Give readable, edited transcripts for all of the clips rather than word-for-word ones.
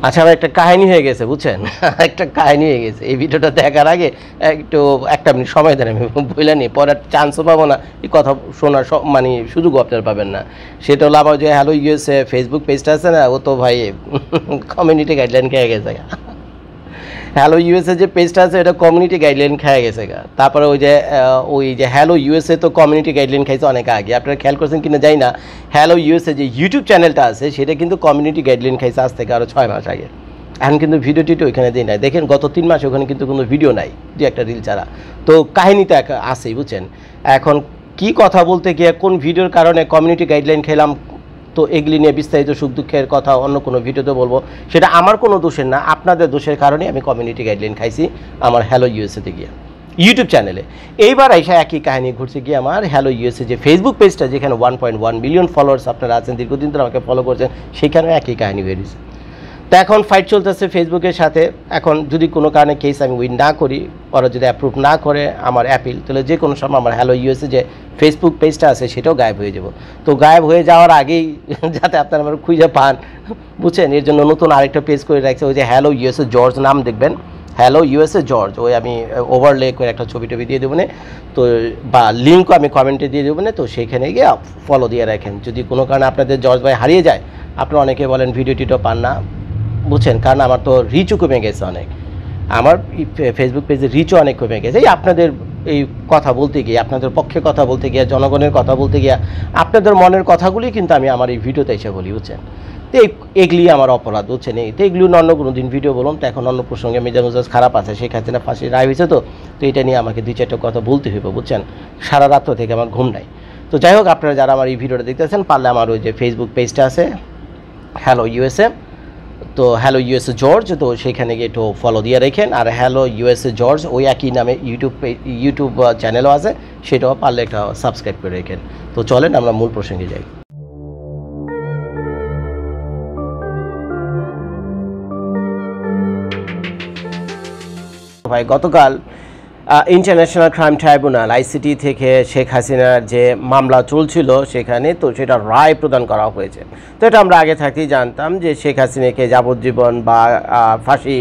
আচ্ছা, আমার একটা কাহিনী হয়ে গেছে বুঝছেন, একটা কাহিনী হয়ে গেছে। এই ভিডিওটা দেখার আগে একটু একটা মিনিট সময় দেন, আমি বলে নিই, পরে চান্সও পাবো না, এই কথা শোনার মানে সুযোগও আপনারা পাবেন না। সেটা হলো আমার যে হ্যালো ইউএসএ ফেসবুক পেজটা আছে না, ও তো ভাই কমিউনিটি গাইডলাইন খেয়ে গেছে। হ্যালো ইউএসএ যে পেজটা আছে এটা কমিউনিটি গাইডলাইন খেয়ে গেছে গা। তারপরে ওই যে হ্যালো ইউএসএ তো কমিউনিটি গাইডলাইন খাইছে অনেক আগে, আপনারা খেয়াল করছেন কিনা জানি না। হ্যালো ইউএসএ যে ইউটিউব চ্যানেলটা আছে সেটা কিন্তু কমিউনিটি গাইডলাইন খাইছে আজ থেকে আরও 6 মাস আগে। এখন কিন্তু ভিডিও টিডিও ওইখানে দিই নাই, দেখেন গত 3 মাসে ওখানে কিন্তু কোনো ভিডিও নাই, দু একটা রিল ছাড়া। তো কাহিনিটা আছেই বুঝছেন। এখন কি কথা বলতে গিয়ে কোন ভিডিওর কারণে কমিউনিটি গাইডলাইন খেলাম, তো এগুলি নিয়ে বিস্তারিত সুখ দুঃখের কথা অন্য কোনো ভিডিওতে বলবো। সেটা আমার কোনো দোষের না, আপনাদের দোষের কারণে আমি কমিউনিটি গাইডলাইন খাইছি আমার হ্যালো ইউএসএতে গিয়ে ইউটিউব চ্যানেলে। এইবার এসে একই কাহিনী ঘুরছে গিয়ে আমার হ্যালো ইউএসএ যে ফেসবুক পেজটা, যেখানে 1.1 মিলিয়ন ফলোয়ার্স আপনারা আছেন, দীর্ঘদিন ধরে আমাকে ফলো করছেন, সেখানেও একই কাহিনী বেরিয়েছে। তো এখন ফাইট চলতেছে ফেসবুকের সাথে। এখন যদি কোনো কারণে কেস আমি উইন না করি, ওরা যদি অ্যাপ্রুভ না করে আমার অ্যাপিল, তাহলে যে কোনো সময় আমার হ্যালো ইউএসএ যে ফেসবুক পেজটা আছে সেটাও গায়েব হয়ে যাব। তো গায়েব হয়ে যাওয়ার আগেই যাতে আপনারা আমার খুঁজে পান বুঝছেন, এর জন্য নতুন আরেকটা পেজ করে রাখছে, ওই যে হ্যালো ইউএসএ জর্জ নাম দেখবেন, হ্যালো ইউএসএ জর্জ, ওই আমি ওভারলে করে একটা ছবি টবি দিয়ে দেবো না, তো বা লিঙ্কও আমি কমেন্টে দিয়ে দেবো না, তো সেইখানে গিয়ে ফলো দিয়ে রাখেন। যদি কোনো কারণে আপনাদের জর্জ ভাই হারিয়ে যায়, আপনারা অনেকে বলেন ভিডিও টিডিও পান না বুঝছেন, কারণ আমার তো রিচও কমে গেছে অনেক, আমার ফেসবুক পেজে রিচও অনেক কমে গেছে। এই আপনাদের এই কথা বলতে গিয়ে, আপনাদের পক্ষে কথা বলতে গিয়ে, জনগণের কথা বলতে গিয়ে, আপনাদের মনের কথাগুলি কিন্তু আমি আমার এই ভিডিওতে এসে বলি বুঝছেন। তো এগুলি আমার অপরাধ বুঝছেন। এই তো এগুলি অন্য কোনো দিন ভিডিও বলুন। তো এখন অন্য প্রসঙ্গে মেজাজ খারাপ আছে, শেখ হাসিনা ফাঁসির রায় হয়েছে, তো এটা নিয়ে আমাকে 2-4টা কথা বলতে হইব বুঝছেন। সারা রাত্র থেকে আমার ঘুম নাই। তো যাই হোক, আপনারা যারা আমার এই ভিডিওটা দেখতেছেন, পারলে আমার ওই যে ফেসবুক পেজটা আছে হ্যালো ইউএসএ, তো হ্যালো ইউএসএ জর্জ, তো সেখানে গিয়ে একটু ফলো দিয়ে রেখেন। আর হ্যালো ইউএসএ জর্জ ওই একই নামে ইউটিউব চ্যানেলও আছে, সেটাও পারলে একটা সাবস্ক্রাইব করে রেখেন। তো চলেন আমরা মূল প্রসঙ্গে যাই। ভাই, গতকাল ইন্টারন্যাশনাল ক্রাইম ট্রাইব্যুনাল আইসিটি থেকে শেখ হাসিনার যে মামলা চলছিল সেখানে, তো সেটা রায় প্রদান করা হয়েছে। তো এটা আমরা আগে থাকতেই জানতাম যে শেখ হাসিনাকে যাবজ্জীবন বা ফাঁসি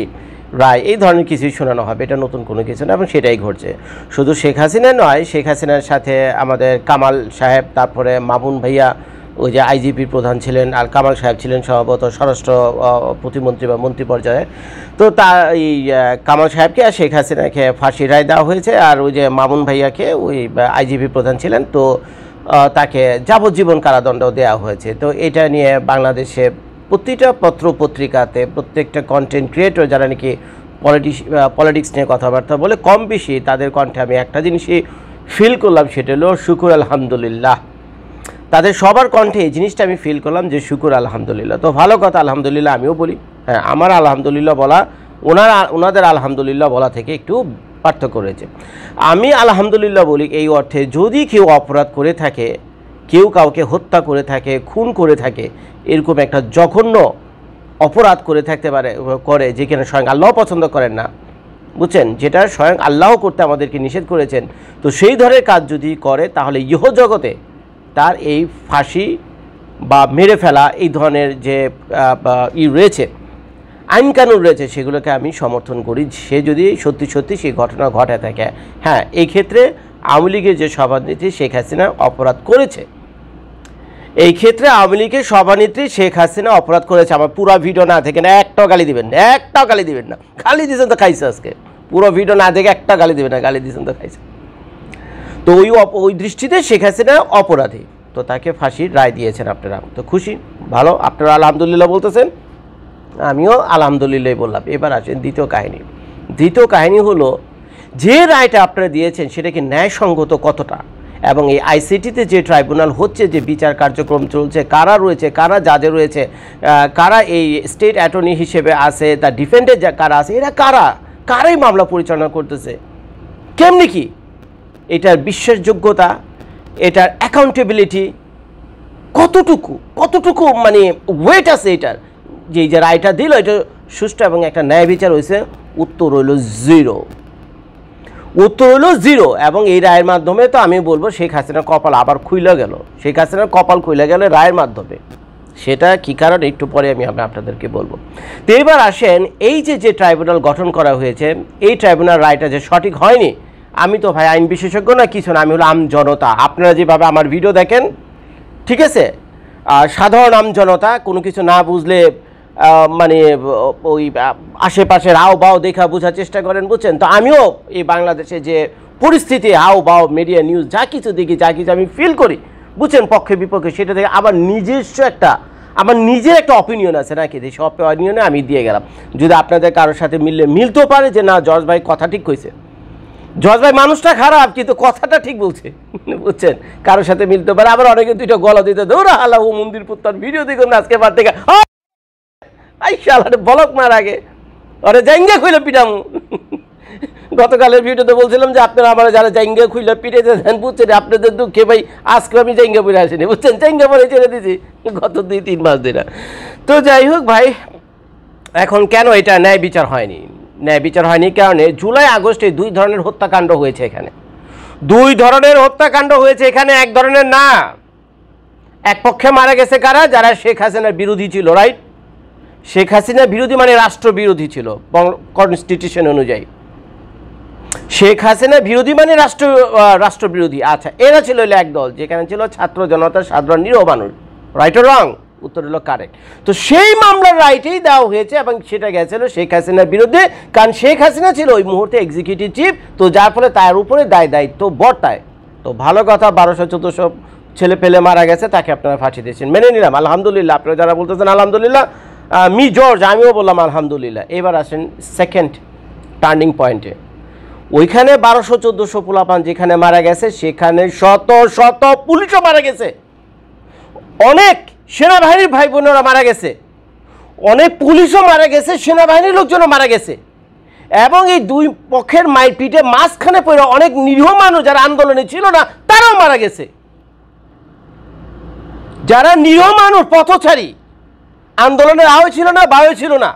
রায় এই ধরনের কিছুই শোনানো হবে, এটা নতুন কোনো কিছু না, এবং সেটাই ঘটছে। শুধু শেখ হাসিনা নয়, শেখ হাসিনার সাথে আমাদের কামাল সাহেব, তারপরে মামুন ভাইয়া ওই যে আইজিপির প্রধান ছিলেন, আর কামাল সাহেব ছিলেন সম্ভবত স্বরাষ্ট্র প্রতিমন্ত্রী বা মন্ত্রী পর্যায়ে। তো এই কামাল সাহেবকে আর শেখ হাসিনাকে ফাঁসির রায় দেওয়া হয়েছে, আর ওই যে মামুন ভাইয়াকে ওই আইজিপি প্রধান ছিলেন, তো তাকে যাবজ্জীবন কারাদণ্ড দেওয়া হয়েছে। তো এটা নিয়ে বাংলাদেশে প্রতিটা পত্র পত্রিকাতে, প্রত্যেকটা কন্টেন্ট ক্রিয়েটর যারা নাকি পলিটিক্স নিয়ে কথাবার্তা বলে, কম বেশি তাদের কণ্ঠে আমি একটা জিনিসই ফিল করলাম, সেটা হলো শুকুর আলহামদুলিল্লাহ। তাদের সবার কণ্ঠে এই জিনিসটা আমি ফিল করলাম যে শুকুর আলহামদুলিল্লাহ। তো ভালো কথা, আলহামদুলিল্লাহ আমিও বলি। হ্যাঁ, আমার আলহামদুলিল্লাহ বলা ওনাদের আলহামদুলিল্লাহ বলা থেকে একটু পার্থক্য রয়েছে। আমি আলহামদুলিল্লাহ বলি এই অর্থে, যদি কেউ অপরাধ করে থাকে, কেউ কাউকে হত্যা করে থাকে, খুন করে থাকে, এরকম একটা জঘন্য অপরাধ করে থাকতে পারে, করে যেখানে স্বয়ং আল্লাহ পছন্দ করেন না বুঝছেন, যেটা স্বয়ং আল্লাহ করতে আমাদেরকে নিষেধ করেছেন, তো সেই ধরনের কাজ যদি করে, তাহলে ইহজগতে তার এই ফাঁসি বা মেরে ফেলা এই ধরনের যে রয়েছে, আইনকানুন রয়েছে, সেগুলোকে আমি সমর্থন করি, সে যদি সত্যি সত্যি সেই ঘটনা ঘটে থাকে। হ্যাঁ, এই ক্ষেত্রে আওয়ামী লীগের যে সভানেত্রী শেখ হাসিনা অপরাধ করেছে, এই ক্ষেত্রে আওয়ামী লীগের সভানেত্রী শেখ হাসিনা অপরাধ করেছে। আমার পুরো ভিডিও না থেকে না একটাও গালি দিবেন না, একটাও গালি দিবেন না, গালি দিয়েছেন তো খাইছে আজকে, পুরো ভিডিও না দেখে একটা গালি দিবেন না, গালি দিয়েছেন তো খাইছে। তো ওই দৃষ্টিতে শেখ হাসিনা অপরাধী, তো তাকে ফাঁসির রায় দিয়েছেন আপনারা, তো খুশি, ভালো, আপনারা আলহামদুলিল্লাহ বলতেছেন, আমিও আলহামদুলিল্লাহ বললাম। এবার আসেন দ্বিতীয় কাহিনী। দ্বিতীয় কাহিনী হলো, যে রায়টা আপনারা দিয়েছেন সেটা কি ন্যায়সঙ্গত কতটা, এবং এই আইসিটিতে যে ট্রাইব্যুনাল হচ্ছে, যে বিচার কার্যক্রম চলছে, কারা রয়েছে, কারা জাজে রয়েছে, কারা এই স্টেট অ্যাটর্নি হিসেবে আছে, তার ডিফেন্ডের কারা আছে, এরা কারাই মামলা পরিচালনা করতেছে, কেমনি কি এটার বিশ্বাসযোগ্যতা, এটার অ্যাকাউন্টেবিলিটি কতটুকু মানে ওয়েট আছে এটার, যে এই যে রায়টা দিল এটা সুষ্ঠু এবং একটা ন্যায় বিচার হয়েছে? উত্তর হইল জিরো, উত্তর হইল জিরো। এবং এই রায়ের মাধ্যমে তো আমি বলবো শেখ হাসিনার কপাল আবার খুইলা গেল, শেখ হাসিনার কপাল খুইলা গেল রায়ের মাধ্যমে। সেটা কী কারণ একটু পরে আমি আপনাদেরকে বলবো। তো এবার আসেন, এই যে ট্রাইব্যুনাল গঠন করা হয়েছে, এই ট্রাইব্যুনাল রায়টা যে সঠিক হয়নি, আমি তো ভাই আইন বিশেষজ্ঞ না, কিছু না, আমি হলো আম জনতা। আপনারা যেভাবে আমার ভিডিও দেখেন, ঠিক আছে, সাধারণ আম জনতা কোনো কিছু না বুঝলে মানে ওই আশেপাশের হাও বাও দেখা বোঝার চেষ্টা করেন, বুঝছেন? তো আমিও এই বাংলাদেশে যে পরিস্থিতি, হাও বাও, মিডিয়া নিউজ যা কিছু দেখি, যা কিছু আমি ফিল করি, বুঝছেন, পক্ষে বিপক্ষে, সেটা দেখে আমার নিজের একটা অপিনিয়ন আছে নাকি, সেই অপিনিয়নে আমি দিয়ে গেলাম। যদি আপনাদের কারোর সাথে মিলতেও পারে যে না জজ ভাই কথা ঠিক কইছে, জজ ভাই মানুষটা খারাপ কিন্তু কথাটা ঠিক বলছে, বুঝছেন, কারোর সাথে মিলতে পারে। আবার অনেকে দুইটা গলা দিতে দৌড়া হালা ও মন্দির পুত্তার ভিডিও দেখুন আজকে বার থেকে বলক মার আগে ওরে জাইঙ্গা খুইলে পিটামু। গতকালের ভিডিওতে বলছিলাম যে আপনারা আমার যারা জাইঙ্গা খুইলে পিটাইতে দেন, বুঝছেন, আপনাদের দুঃখে ভাই আজকে আমি জাইঙ্গা পরে আসিনি, বুঝছেন, জাইঙ্গা পরে ছেড়ে দিয়েছি গত 2-3 মাস ধরে। তো যাই হোক ভাই, এখন কেন এটা ন্যায় বিচার হয়নি? ন্যায় বিচার হয়নি কারণে জুলাই আগস্টে 2 ধরনের হত্যাকাণ্ড হয়েছে এখানে। 2 ধরনের হত্যাকাণ্ড হয়েছে এখানে, এক ধরনের না। এক পক্ষে মারা গেছে কারা? যারা শেখ হাসিনার বিরোধী ছিল, রাইট? শেখ হাসিনা বিরোধী মানে রাষ্ট্রবিরোধী ছিল কনস্টিটিউশন অনুযায়ী। শেখ হাসিনা বিরোধী মানে রাষ্ট্রবিরোধী। আচ্ছা, এরা ছিল এক দল, যেখানে ছিল ছাত্র জনতা, সাধারণ নিরীহ মানুষ। রাইট ও রং? উত্তর হলো কারেক্ট। তো সেই মামলার রাইটেই দেওয়া হয়েছে এবং সেটা গেছিল শেখ হাসিনার বিরুদ্ধে, কারণ শেখ হাসিনা ছিল ওই মুহূর্তে এক্সিকিউটিভ চিফ, তো যার ফলে তার উপরে দায়িত্ব বর্তায়। তো ভালো কথা, 1200-1400 ছেলে পেলে মারা গেছে, তাকে আপনারা ফাঁসি দিয়েছেন, মেনে নিলাম, আলহামদুলিল্লাহ। আপনারা যারা বলতেছেন আলহামদুলিল্লাহ, মি জর্জ আমিও বললাম আলহামদুলিল্লাহ। এবার আসেন সেকেন্ড টার্নিং পয়েন্টে। ওইখানে 1200-1400 পোলাপান যেখানে মারা গেছে, সেখানে শত শত পুলিশও মারা গেছে, অনেক সেনাবাহিনীর ভাই বোনেরা মারা গেছে, অনেক পুলিশও মারা গেছে, সেনাবাহিনীর লোকজনও মারা গেছে। এবং এই 2 পক্ষের মারপিটে মাঝখানে পড়ে অনেক নিরীহ মানুষ যারা আন্দোলনে ছিল না তারাও মারা গেছে। যারা নিরীহ মানুষ, পথচারী, আন্দোলনের আও ছিল না বায়ু ছিল না,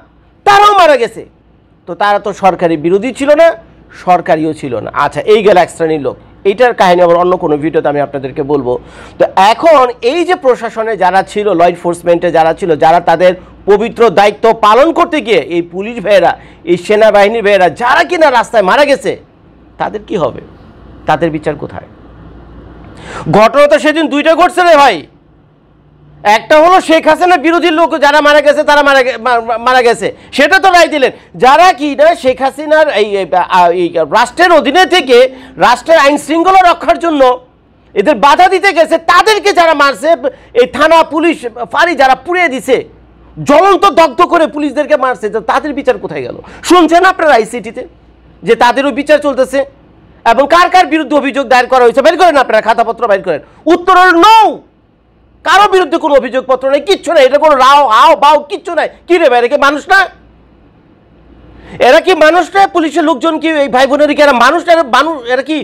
তারাও মারা গেছে। তো তারা তো সরকারি বিরোধী ছিল না, সরকারিও ছিল না। আচ্ছা, এই গেল এক শ্রেণীর লোক। এইটার কাহিনী আবার অন্য কোনো ভিডিওতে আমি আপনাদেরকে বলবো। তো এখন এই যে প্রশাসনে যারা ছিল, ল এনফোর্সমেন্টে যারা ছিল, যারা তাদের পবিত্র দায়িত্ব পালন করতে গিয়ে এই পুলিশ ভাইয়েরা, এই সেনাবাহিনীর ভাইয়েরা যারা কিনা রাস্তায় মারা গেছে, তাদের কি হবে? তাদের বিচার কোথায়? ঘটনা তো সেদিন 2টা ঘটছে রে ভাই। একটা হলো শেখ হাসিনার বিরোধী লোক যারা মারা গেছে, তারা মারা গেছে, সেটা তো রায় দিলেন। যারা কি না শেখ হাসিনার এই রাষ্ট্রের অধীনে থেকে রাষ্ট্রের আইন শৃঙ্খলা রক্ষার জন্য এদের বাধা দিতে গেছে, তাদেরকে যারা মারছে, এই থানা পুলিশ ফাঁড়ি যারা পুড়িয়ে দিছে, জ্বলন্ত দগ্ধ করে পুলিশদেরকে মারছে, তাদের বিচার কোথায় গেল? শুনছেন আপনারা আইসিটিতে যে তাদেরও বিচার চলতেছে, এবং কার কার বিরুদ্ধে অভিযোগ দায়ের করা হয়েছে বের করেন, আপনারা খাতাপত্র বের করেন। উত্তর হল নো, কারো বিরুদ্ধে কোনো অভিযোগপত্র নেই, কিচ্ছু নাই, এটা কোনো রাও হাও বাও কিচ্ছু নাই। কি রে ভাই, এরা কি মানুষ না? এরা কি মানুষ না? পুলিশের লোকজন কি এই ভাই বোনের কি এরা মানুষ না? এরা কি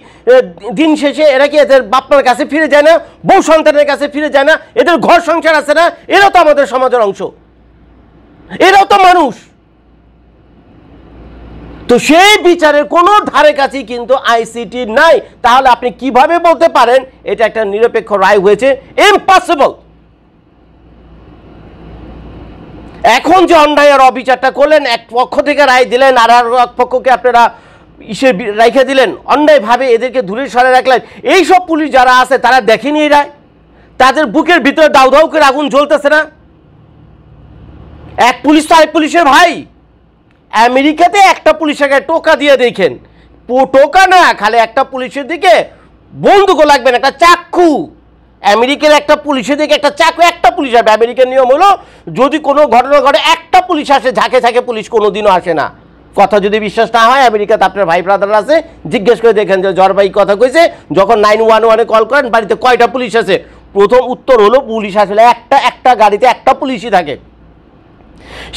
দিন শেষে এরা কি এদের বাপমার কাছে ফিরে যায় না, বউ সন্তানের কাছে ফিরে যায় না? এদের ঘর সংসার আছে না? এরাও তো আমাদের সমাজের অংশ, এরাও তো মানুষ। তো সেই বিচারের কোনো ধারে কাছে কিন্তু আইসিটি নাই। তাহলে আপনি কিভাবে বলতে পারেন এটা একটা নিরপেক্ষ রায় হয়েছে? ইম্পসিবল। এখন যে অন্যায়ের অবিচারটা করলেন, এক পক্ষ থেকে রায় দিলেন, আর এক পক্ষকে আপনারা রেখে দিলেন, অন্যায়ভাবে এদেরকে দূরে সরে রাখলেন। এইসব পুলিশ যারা আছে তারা দেখেনি এই রায়? তাদের বুকের ভিতরে দাউ দাউ করে আগুন জ্বলতেছে না? এক পুলিশ তো আরেক পুলিশের ভাই। আমেরিকাতে একটা পুলিশের গায়ে টোকা দিয়ে দেখেন, টোকা না, খালি একটা পুলিশের দিকে বন্দুকও লাগবে না, একটা চাক্ষু। আমেরিকার একটা পুলিশের দিকে একটা চাকু, একটা পুলিশ আসবে। আমেরিকার নিয়ম হলো যদি কোনো ঘটনা ঘটে একটা পুলিশ আসে, ঝাঁকে ঝাঁকে পুলিশ কোনোদিনও আসে না। কথা যদি বিশ্বাস না হয়, আমেরিকাতে আপনার ভাই ব্রাদার আছে, জিজ্ঞেস করে দেখেন যে জ্বর ভাই কথা কইছে, যখন 911-এ কল করেন বাড়িতে কয়টা পুলিশ আছে, প্রথম উত্তর হলো পুলিশ আসলে একটা গাড়িতে একটা পুলিশই থাকে।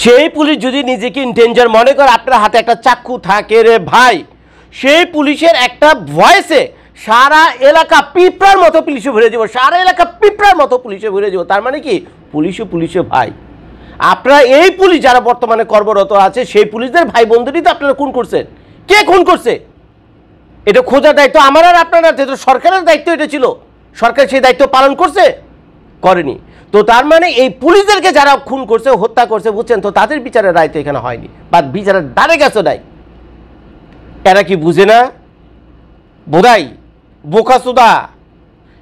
সেই পুলিশ যদি নিজেকে ইনডেঞ্জার মনে করে, আপনার হাতে একটা চাক্ষু থাকে রে ভাই, সেই পুলিশের একটা ভয়েসে সারা এলাকা পিঁপড়ার মতো পুলিশে ভরে যাব, সারা এলাকা পিঁপড়ার মতো পুলিশে ভরে যাব। তার মানে কি পুলিশে ভাই। আপনারা এই পুলিশ যারা বর্তমানে কর্মরত আছে, সেই পুলিশদের ভাই বোনদেরই তো আপনারা খুন করছেন। কে খুন করছে এটা খোঁজার দায়িত্ব আমার আর আপনার, সরকারের দায়িত্ব এটা ছিল। সরকার সেই দায়িত্ব পালন করছে? করেনি। তো তার মানে এই পুলিশদেরকে যারা খুন করছে, হত্যা করছে, বুঝছেন, তো তাদের বিচারের রায় তো এখানে হয়নি, বা বিচারের ধারে কাছে নাই। এরা কি বুঝে না? বোধাই বোকাচোদা,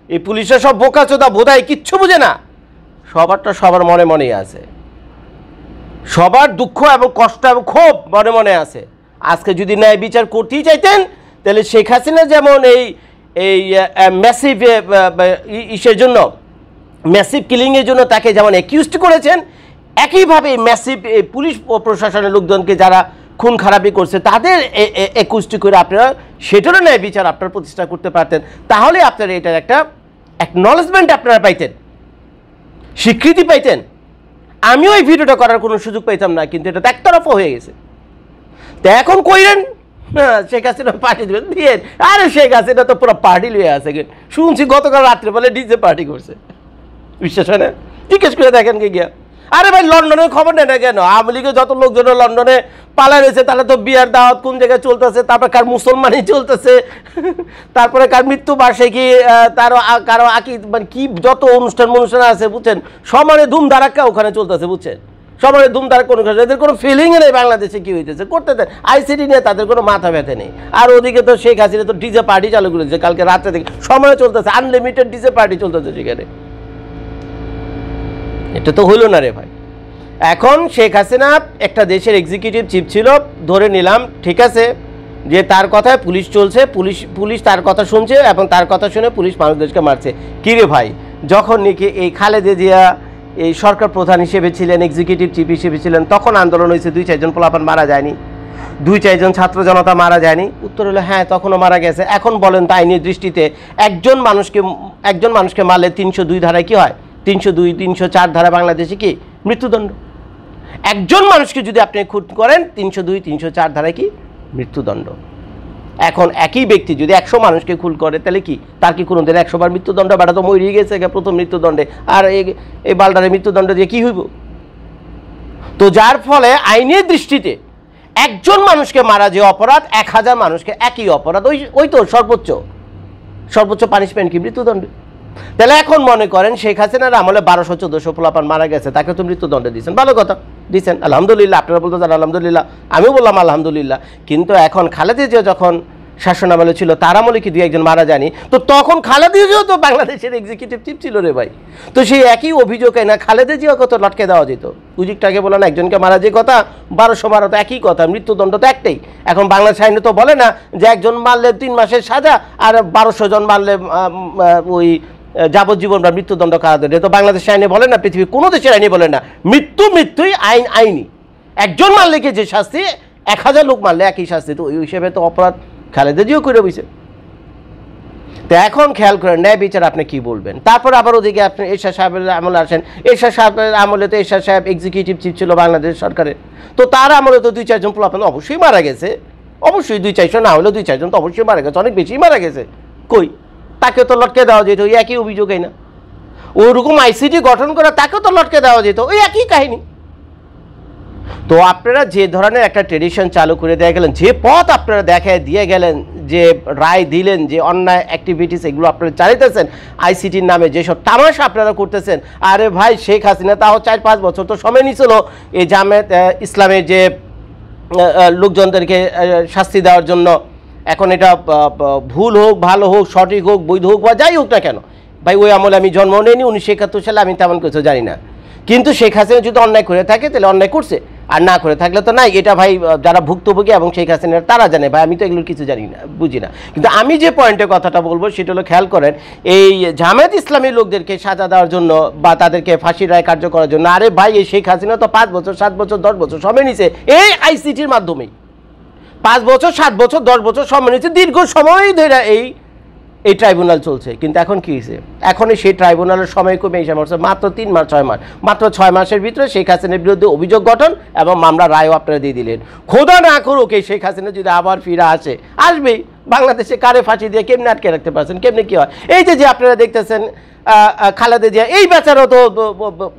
এই পুলিশের সব বোকাচোদা, বোধাই কিচ্ছু বুঝে না। সবারটা সবার মনে মনেই আছে, সবার দুঃখ এবং কষ্ট এবং ক্ষোভ মনে মনে আছে। আজকে যদি ন্যায় বিচার করতেই চাইতেন, তাহলে শেখ হাসিনা যেমন এই ম্যাসিভ ইসের জন্য, ম্যাসিভ কিলিংয়ের জন্য তাকে যেমন অ্যাকিউজড করেছেন, একইভাবে ম্যাসিভ পুলিশ প্রশাসনের লোকজনকে যারা খুন খারাপি করছে তাদের অ্যাকিউজড করে আপনারা সেটারও ন্যায় বিচার আপনারা প্রতিষ্ঠা করতে পারতেন। তাহলে আপনারা এটার একটা অ্যাকনলেজমেন্ট আপনারা পাইতেন, স্বীকৃতি পাইতেন। আমিও এই ভিডিওটা করার কোনো সুযোগ পাইতাম না, কিন্তু এটা একতরফা হয়ে গেছে। তো এখন কইলেন শেখ হাসিনা পার্টি দেবেন, দিয়ে আরে শেখ হাসিনা তো পুরো পার্টি লিয়ে আছে। শুনছি গতকাল রাত্রে বলে ডিজে পার্টি করছে, বিশ্বাস হয় না? জিজ্ঞেস করে দেখেন কি গিয়া। আরে ভাই লন্ডনের খবর নেই না কেন? আওয়ামী লীগের যত লোকজন লন্ডনে পালা রয়েছে, তাহলে তো বিয়ার দাওয়াত কোন জায়গায় চলতেছে, তারপরে কার মুসলমানই চলতেছে, তারপরে কার মৃত্যুবার্ষিকী, কারো মানে কি যত অনুষ্ঠান আছে, বুঝছেন, সমানে ধুমধারাক্কা ওখানে চলতেছে, বুঝছেন, সমানে ধুমধারাক্কা অনুষ্ঠান। এদের কোনো ফিলিং নেই বাংলাদেশে কি হইতেছে, করতে দেন। আইসিটি নিয়ে তাদের কোনো মাথা ব্যথা নেই। আর ওদিকে তো শেখ হাসিনা তো ডিজে পার্টি চালু করেছে, কালকে রাত্রে থেকে সময় চলতেছে, আনলিমিটেড ডিজে পার্টি চলতেছে সেখানে। এটা তো হইল না রে ভাই। এখন শেখ হাসিনা একটা দেশের এক্সিকিউটিভ চিফ ছিল, ধরে নিলাম ঠিক আছে যে তার কথায় পুলিশ চলছে, পুলিশ তার কথা শুনছে এবং তার কথা শুনে পুলিশ মানুষদেরকে মারছে। কী রে ভাই, যখন নাকি এই খালেদা জিয়া এই সরকার প্রধান হিসেবে ছিলেন, এক্সিকিউটিভ চিফ হিসেবে ছিলেন, তখন আন্দোলন হয়েছে, 2-4 জন পোলাপান মারা যায়নি, 2-4 জন ছাত্র জনতা মারা যায়নি? উত্তর হলো হ্যাঁ, তখনও মারা গেছে। এখন বলেন তো আইনের দৃষ্টিতে একজন মানুষকে মারলে 302 ধারায় কি হয়? 302, 304 ধারা বাংলাদেশে কি মৃত্যুদণ্ড। একজন মানুষকে যদি আপনি খুন করেন 302, 304 ধারায় কি মৃত্যুদণ্ড। এখন একই ব্যক্তি যদি 100 মানুষকে খুন করে, তাহলে কি তার কি কোনো দিন 100 বার মৃত্যুদণ্ড? বাটা তো মরিয়ে গেছে প্রথম মৃত্যুদণ্ডে, আর এই বালটারে মৃত্যুদণ্ড দিয়ে কি হইব? তো যার ফলে আইনের দৃষ্টিতে একজন মানুষকে মারা যে অপরাধ, 1000 মানুষকে একই অপরাধ, ওই তো সর্বোচ্চ পানিশমেন্ট কি মৃত্যুদণ্ড। তাহলে এখন মনে করেন শেখ হাসিনার আমলে 1200-1400 পোলাপান মারা গেছে, তাকে তো মৃত্যুদণ্ড দিয়েছেন, ভালো কথা দিয়েছেন, আলহামদুলিল্লাহ। আপনারা বলতে চান আলহামদুলিল্লাহ, আমিও বললাম আলহামদুলিল্লাহ। কিন্তু এখন খালেদা জিয়া যখন শাসনামলে ছিল, তার আমলে কি 2-1 জন মারা যায়নি? তো তখন খালেদা জিয়াও তো বাংলাদেশের এক্সিকিউটিভ চিফ ছিল রে ভাই। তো সেই একই অভিযোগ না খালেদা জিয়াকে তো লটকে দেওয়া যেত। উজিকটাকে বলে না একজনকে মারা যে কথা, 1200 মারা তো একই কথা, মৃত্যুদণ্ড তো একটাই। এখন বাংলাদেশ আইনে তো বলে না যে একজন মারলে 3 মাসের সাজা, আর 1200 জন মারলে ওই যাবজ্জীবন বা মৃত্যুদণ্ড কারাদণ্ড। তো বাংলাদেশের আইনে বলে না, পৃথিবীর কোনো দেশের আইনে বলে না। মৃত্যুই আইনি। একজন মারলে যে শাস্তি, 1000 লোক মারলে একই শাস্তি। তো ওই হিসেবে তো অপরাধ খালেদা জিয়াও করে বসে। তো এখন খেয়াল করেন ন্যায় বিচার আপনি কি বলবেন। তারপর আবার ওদিকে আপনি এরশাদ সাহেবের আমলে আসেন। এরশাদ সাহেবের আমলে তো এরশাদ সাহেব এক্সিকিউটিভ চিফ ছিল বাংলাদেশ সরকারের। তো তার আমলে তো 2-4 জন পোলাপান অবশ্যই মারা গেছে, অবশ্যই 2-400 না হলেও 2-4 জন তো অবশ্যই মারা গেছে, অনেক বেশি মারা গেছে। কই তাকে তো লটকে দেওয়া যেত, ওই একই অভিযোগই না। ওরকম আইসিটি গঠন করা, তাকেও তো লটকে দেওয়া যেত, ওই একই কাহিনী। তো আপনারা যে ধরনের একটা ট্রেডিশন চালু করে দিয়ে গেলেন, যে পথ আপনারা দেখায় দিয়ে গেলেন, যে রায় দিলেন, যে অন্যায় অ্যাক্টিভিটিস এগুলো আপনারা চালাইতেছেন, আইসিটির নামে যেসব তামাশা আপনারা করতেছেন। আরে ভাই, শেখ হাসিনা তাও 4-5 বছর তো সময় নিয়েছিল এই জামায়াত ইসলামের যে লোকজনদেরকে শাস্তি দেওয়ার জন্য। এখন এটা ভুল হোক, ভালো হোক, সঠিক হোক, বৈধ হোক বা যাই হোক না কেন ভাই, ওই আমলে আমি জন্ম নিইনি, 1971 সালে আমি তেমন কিছু জানি না। কিন্তু শেখ হাসিনা যদি অন্যায় করে থাকে তাহলে অন্যায় করছে, আর না করে থাকলে তো নাই। এটা ভাই যারা ভুক্তভোগী এবং শেখ হাসিনার তারা জানে ভাই, আমি তো এগুলোর কিছু জানি না, বুঝি না। কিন্তু আমি যে পয়েন্টের কথাটা বলবো সেটা হলো, খেয়াল করেন এই জামায়াত ইসলামী লোকদেরকে সাজা দেওয়ার জন্য বা তাদেরকে ফাঁসির রায় কার্য করার জন্য, আরে ভাই এই শেখ হাসিনা তো 5 বছর, 7 বছর, 10 বছর সময় নিছে এই আইসিটির মাধ্যমেই। 5 বছর, 7 বছর, 10 বছর সময় নিচ্ছে, দীর্ঘ সময় ধরে এই ট্রাইব্যুনাল চলছে। কিন্তু এখন কি হয়েছে, এখন সেই ট্রাইব্যুনালের সময় কমে এসে মাত্র 3 মাস 6 মাস, মাত্র 6 মাসের ভিতরে শেখ হাসিনার বিরুদ্ধে অভিযোগ গঠন এবং মামলা রায়ও আপনারা দিয়ে দিলেন। খোদা না করুক এই শেখ হাসিনা যদি আবার ফিরে আসবেই, বাংলাদেশে কারে ফাঁসি দিয়ে কেমনি আটকে রাখতে পারছেন, কেমনি কি হয়? এই যে আপনারা দেখতেছেন খালেদা জিয়া, এই বেচারও তো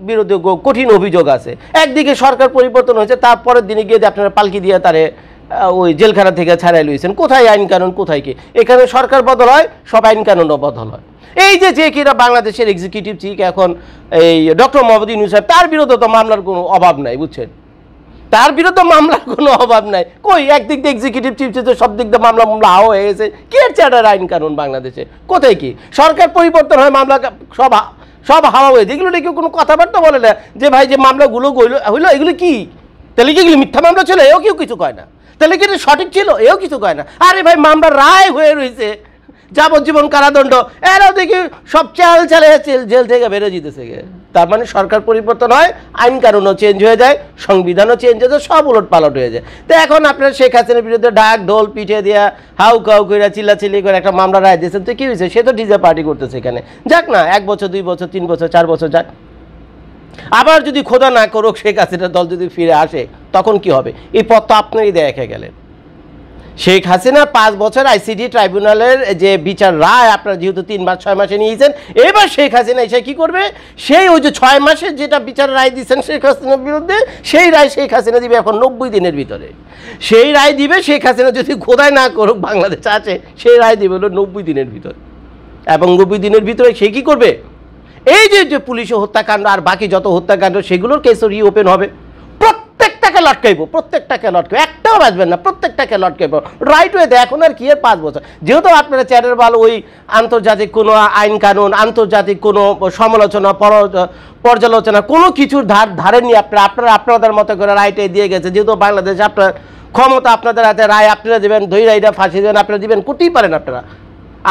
বিরুদ্ধে কঠিন অভিযোগ আছে। একদিকে সরকার পরিবর্তন হয়েছে, তারপরের দিনে গিয়ে আপনারা পালকি দিয়ে তারে ওই জেলখানা থেকে ছাড়াই লইছেন, কোথায় আইন কানুন, কোথায় কি? এখানে সরকার বদল হয়, সব আইন কানুনও বদল হয়। এই যে কিনা বাংলাদেশের এক্সিকিউটিভ চিফ এখন এই ডক্টর মোহাম্মদ ইউনূস সাহেব, তার বিরুদ্ধে তো মামলার কোনো অভাব নাই, বুঝছেন? তার বিরুদ্ধে মামলার কোনো অভাব নাই। কই একদিক দিয়ে এক্সিকিউটিভ চিফ তো সব দিক দিয়ে মামলা হাওয়া হয়ে গেছে। কি এর চ্যাটার আইন কানুন বাংলাদেশে? কোথায় কি? সরকার পরিবর্তন হয়, মামলা সব হাওয়া হয়ে যায়। এগুলো কেউ কোনো কথাবার্তা বলে না যে ভাই যে মামলাগুলো হইলো এগুলো কি? তাহলে কি এগুলো মিথ্যা মামলা ছিল? এও কেউ কিছু কয় না। তাহলে কি সঠিক ছিল? এও কিছু কয় না। আরে ভাই মামলা রায় হয়ে রয়েছে, যাবজ্জীবন কারাদণ্ড, এরাও দেখি সব চালে জেল থেকে বেরো জিতেছে। তার মানে সরকার পরিবর্তন হয়, আইন কানুনও চেঞ্জ হয়ে যায়, সংবিধানও চেঞ্জ হয়ে যায়, সব উলট পালট হয়ে যায়। তো এখন আপনার শেখ হাসিনার বিরুদ্ধে ডাক ঢোল পিঠে দিয়া হাউ কাউ করে চিল্লাচিল্লি করে একটা মামলা রায় দিয়েছেন, তো কি হয়েছে? সে তো ডিজে পার্টি করতেছে এখানে। যাক না, 1 বছর 2 বছর 3 বছর 4 বছর যাক। আবার যদি খোদা না করুক শেখ হাসিনার দল যদি ফিরে আসে, তখন কি হবে? এই পথ তো আপনারই দেখে গেলেন। শেখ হাসিনা 5 বছর আইসিডি ট্রাইব্যুনালের যে বিচার রায় আপনারা যেহেতু 3 মাস 6 মাসে নিয়েছেন, এবার শেখ হাসিনা এসে কি করবে? সেই ওই যে 6 মাসের যেটা বিচার রায় দিচ্ছেন শেখ হাসিনার বিরুদ্ধে, সেই রায় শেখ হাসিনা দিবে এখন 90 দিনের ভিতরে। সেই রায় দিবে শেখ হাসিনা যদি খোদাই না করুক বাংলাদেশ আছে, সেই রায় দিবে হলো 90 দিনের ভিতরে। এবং 90 দিনের ভিতরে সে কি করবে? এই যে পুলিশ হত্যাকাণ্ড আর বাকি যত হত্যাকাণ্ড সেগুলোর কেসও রিওপেন হবে। প্রত্যেকটাকে লটকাইবো, একটাও বাঁচবেন না, প্রত্যেকটাকে লটকাইবো রাইট ওয়েতে। এখন আর কি এর 5 বছর, যেহেতু আপনারা চ্যাটের বাল ওই আন্তর্জাতিক কোনো আইন কানুন, আন্তর্জাতিক কোনো সমালোচনা পর্যালোচনা কোনো কিছুর ধারে নিয়ে আপনারা আপনাদের মতো করে রাইটে দিয়ে গেছে। যেহেতু বাংলাদেশ আপনার ক্ষমতা, আপনাদের হাতে রায় আপনারা দেবেন, দই রায়টা ফাঁসি দেবেন, আপনারা দিবেন, করতেই পারেন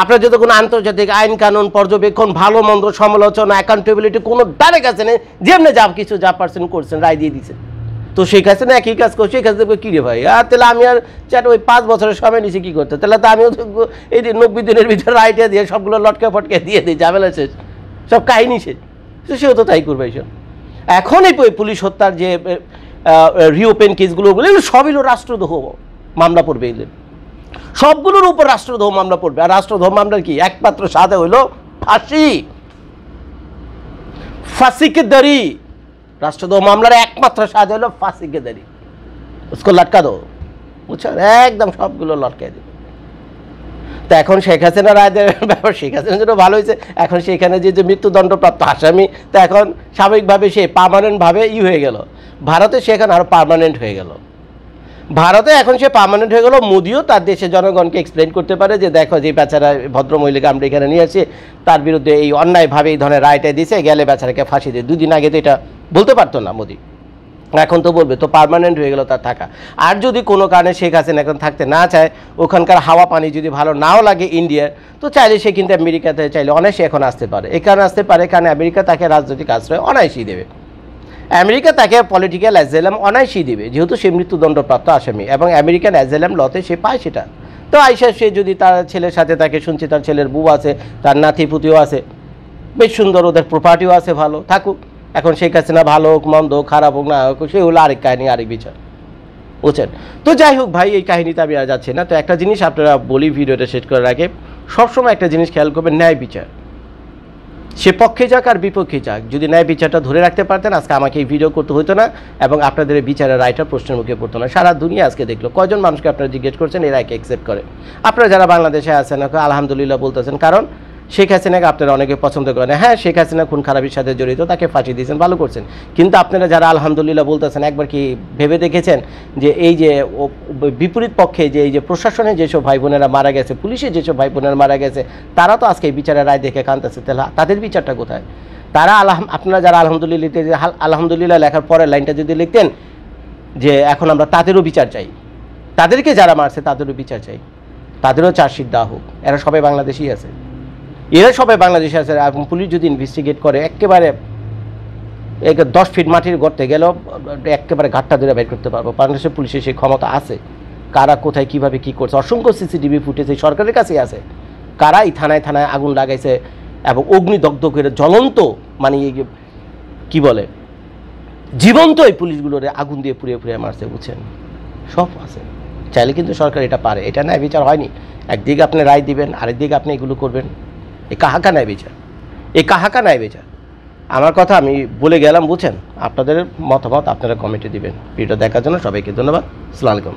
আপনারা যদি কোনো আন্তর্জাতিক আইন কানুন পর্যবেক্ষণ, ভালো মন্দ সমালোচনা, অ্যাকাউন্টেবিলিটি কোনো ডারে কাছে নেই, যেমনি যা পারছেন করছেন, রায় দিয়ে দিচ্ছেন। তো শেখ হাসিনা একই কাজ করছে। শেখ হাসিনা কী রে ভাই, আর তাহলে আমি আর ওই 5 বছরের সময় নিছি কী করতে? তাহলে তো আমিও এই 90 দিনের ভিতরে রাইটে দিয়ে সবগুলো লটকে ফটকে দিয়ে দিই, ঝামেলা শেষ, সব কাহিনী শেষ। তো সেও তো তাই করবে। এইসব এখন এই পুলিশ হত্যার যে রিওপেন কেসগুলো এগুলো সবই রাষ্ট্রদ্রোহ মামলা পড়বে, এগুলো সবগুলোর উপর রাষ্ট্রদ্রোহ মামলা পড়বে। আর রাষ্ট্রদ্রোহ মামলার কি একমাত্র সাজা হইল ফাঁসিকে দাঁড়ি। রাষ্ট্রদ্রোহ মামলার একমাত্র সাজা হলো ফাঁসিকে দাঁড়ি, उसको লটকা দো, বুঝছেন? একদম সবগুলো লটকাই দেবে। তো এখন শেখ হাসিনা রায় দেওয়ার ব্যাপার, শেখ হাসিনার জন্য ভালো হয়েছে। এখন সেখানে যে মৃত্যুদণ্ডপ্রাপ্ত আসামি, তো এখন স্বাভাবিকভাবে সে পার্মানেন্টভাবে হয়ে গেল ভারতে, সে এখন আরও পার্মানেন্ট হয়ে গেল ভারতে। এখন সে পার্মানেন্ট হয়ে গেল। মোদিও তার দেশের জনগণকে এক্সপ্লেন করতে পারে যে দেখো যে বেচারা ভদ্রমহিলাকে আমরা এখানে নিয়ে আসি, তার বিরুদ্ধে এই অন্যায়ভাবে এই ধরনের রায়টা দিছে, গেলে বেচারাকে ফাঁসি দিয়ে। 2 দিন আগে তো এটা বলতে পারতো না মোদি, এখন তো বলবে। তো পার্মানেন্ট হয়ে গেল তার থাকা। আর যদি কোনো কারণে শেখ হাসিনা এখন থাকতে না চায়, ওখানকার হাওয়া পানি যদি ভালো নাও লাগে ইন্ডিয়ার, তো চাইলে সে কিন্তু আমেরিকাতে চাইলে অনায়াসে এখন আসতে পারে। এই কারণে আসতে পারে কারণ আমেরিকা তাকে রাজনৈতিক আশ্রয় অনায়াসই দেবে, আমেরিকা তাকে পলিটিক্যাল অ্যাজাইলাম অনায়াসই দেবে, যেহেতু সে মৃত্যুদণ্ডপ্রাপ্ত আসামি এবং আমেরিকান অ্যাজাইলাম লতে সে পায় সেটা। তো আইসা সে যদি তার ছেলের সাথে, তাকে শুনছি তার ছেলের বউ আছে, তার নাতি পুতিও আছে, বেশ সুন্দর, ওদের প্রপার্টিও আছে, ভালো থাকুক। এখন শেখ হাসিনা ভালো হোক মন্দ খারাপ হোক না হোক, সে হলো আরেক কাহিনী, আরেক বিচার, বুঝছেন? তো যাই হোক ভাই, এই কাহিনীতে আমি আর যাচ্ছি না। তো একটা জিনিস আপনারা বলি ভিডিওটা শেষ করার আগে, সবসময় একটা জিনিস খেয়াল করবেন, ন্যায় বিচার। সে পক্ষে যাক আর বিপক্ষে যাক, যদি ন্যায় বিচারটা ধরে রাখতে পারতেন, আজকে আমাকে এই ভিডিও করতে হতো না এবং আপনাদের এই বিচারের রায়টা প্রশ্নের মুখে পড়তো না। সারা দুনিয়া আজকে দেখলো। কয়জন মানুষকে আপনারা জিজ্ঞেস করছেন এই রায়কে অ্যাকসেপ্ট করে? আপনারা যারা বাংলাদেশে আছেন আলহামদুলিল্লাহ বলতেছেন, কারণ শেখ হাসিনাকে আপনারা অনেকে পছন্দ করেন। হ্যাঁ, শেখ হাসিনা খুন খারাপির সাথে জড়িত, তাকে ফাঁসি দিয়েছেন, ভালো করছেন। কিন্তু আপনারা যারা আলহামদুলিল্লাহ বলতেছেন, একবার কি ভেবে দেখেছেন যে এই যে বিপরীত পক্ষে যে এই যে প্রশাসনে যেসব ভাই বোনেরা মারা গেছে, পুলিশে যেসব ভাই বোনেরা মারা গেছে, তারা তো আজকে এই বিচারের রায় দেখে কাঁদতেছে। তাহলে তাদের বিচারটা কোথায়? তারা আপনারা যারা আলহামদুলিল্লাহ লেখার পরের লাইনটা যদি লিখতেন যে এখন আমরা তাদেরও বিচার চাই, তাদেরকে যারা মারছে তাদেরও বিচার চাই, তাদেরও চার্জশিট দেওয়া হোক। এরা সবাই বাংলাদেশই আছে, এরা সবাই বাংলাদেশে আছে। এবং পুলিশ যদি ইনভেস্টিগেট করে, একেবারে 10 ফিট মাটির গর্তে গেলেও একেবারে ঘাটটা ধরে বের করতে পারবো। বাংলাদেশের পুলিশের সেই ক্ষমতা আছে। কারা কোথায় কীভাবে কী করছে, অসংখ্য সিসিটিভি ফুটেজ এই সরকারের কাছেই আছে। কারা এই থানায় আগুন লাগাইছে এবং অগ্নিদগ্ধ করে জ্বলন্ত, মানে কি বলে, জীবন্ত এই পুলিশগুলোরে আগুন দিয়ে পুড়িয়ে মারছে, বুঝছেন? সব আছে। চাইলে কিন্তু সরকার এটা পারে। এটা ন্যায় বিচার হয়নি। একদিকে আপনি রায় দিবেন, আরেকদিকে আপনি এগুলো করবেন। এই কাহাকা ন্যায় বিচার, এই কাহাকা ন্যায় বিচার। আমার কথা আমি বলে গেলাম, বুঝছেন? আপনাদের মতামত আপনারা কমেন্টে দিবেন। ভিডিও দেখার জন্য সবাইকে ধন্যবাদ। আসসালামু আলাইকুম।